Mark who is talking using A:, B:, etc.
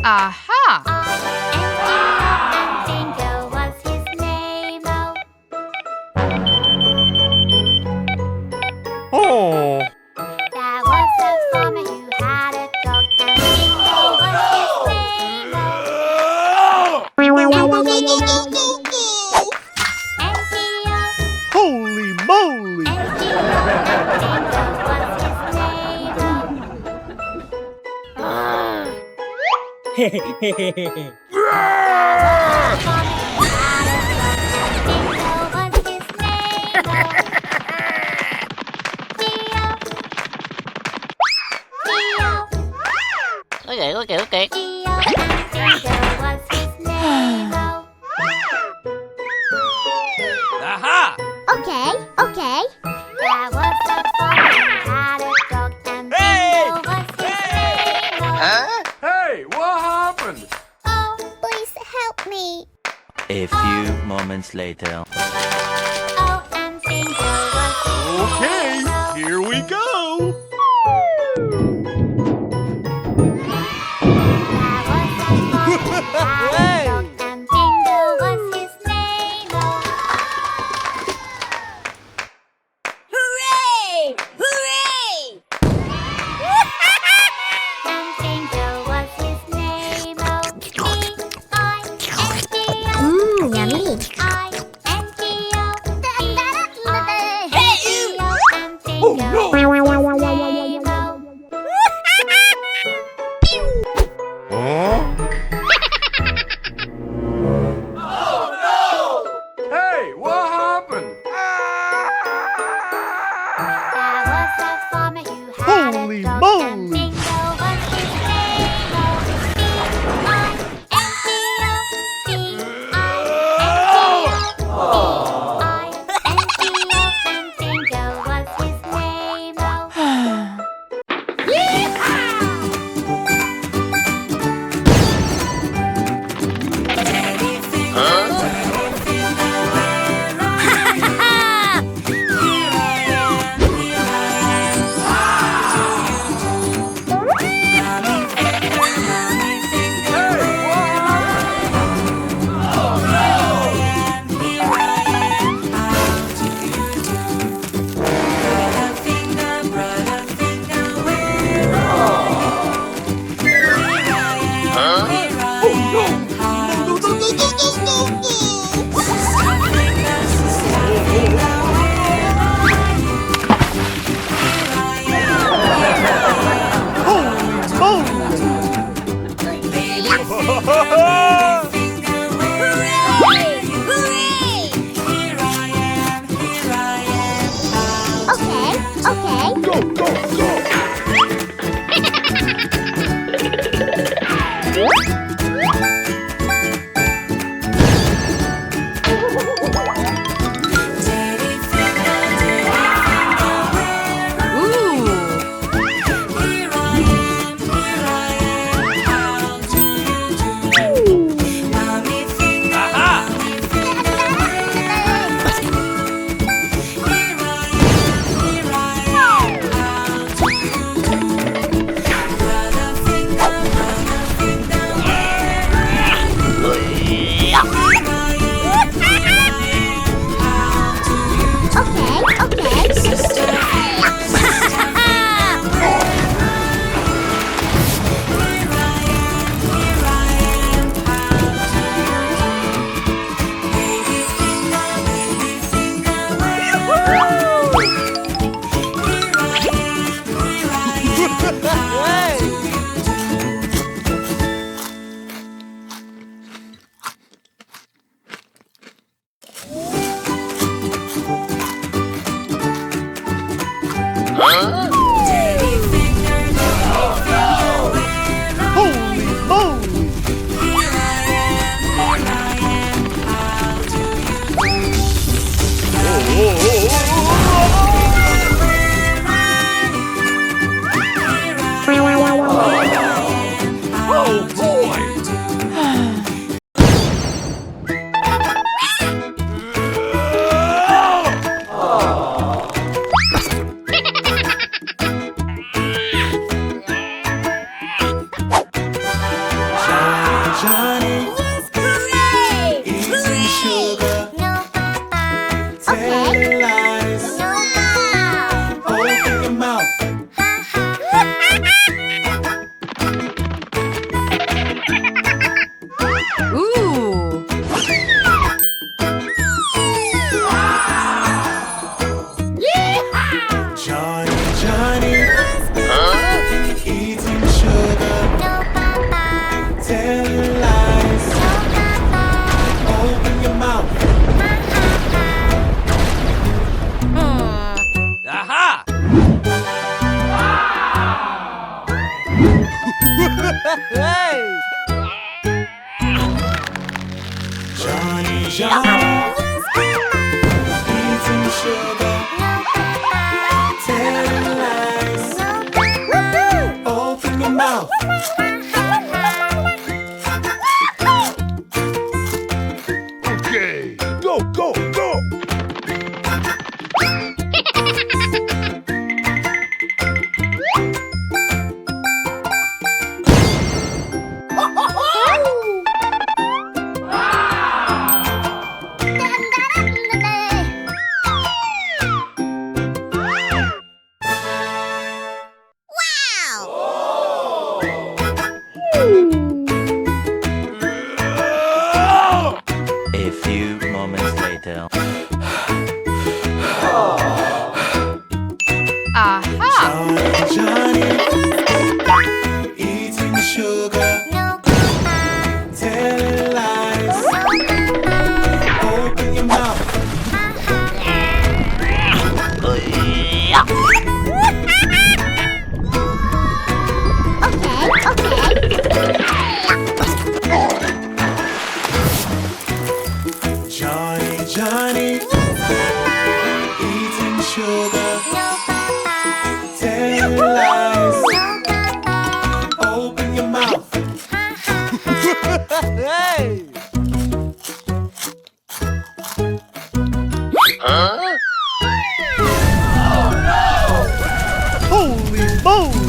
A: Aha!
B: Holy moly!
C: Okay.
D: Aha!
E: Okay.
D: Hey! Hey, what happened?
E: Oh, please help me.
F: A few moments later.
E: Oh, and Bingo was
B: Okay, here we go!
D: Hey!
E: and Bingo was his name. Hooray! Hooray! and Bingo was his name. B-I-N-G-O. Yummy. I-N-G-O. Hey, you! And Bingo.
D: Hey, what happened?
E: There was a farmer who had
B: Holy
E: a dog,
B: moly!
E: and Bingo was his name. B-I-N-G-O. and Bingo was his name. Okay.
B: Go, go, go! Holy moly!
D: Oh boy!
A: Johnny,
E: Hooray!
A: eating sugar,
E: No, Papa.
A: telling lies.
E: No, Papa.
A: Open your mouth.
G: Ooh.
A: Johnny, Johnny, eating sugar,
E: No, Papa.
A: telling lies.
E: No, Papa.
A: Open your mouth.
D: Aha!
A: Johnny, Johnny, eating sugar, telling lies. Open your mouth.
B: Okay, go, go, go!
F: A few moments later.
G: Aha.
A: Johnny, eating sugar, telling lies. Open your mouth. Johnny, Johnny, eating sugar, telling lies. Open your mouth.
B: Holy moly!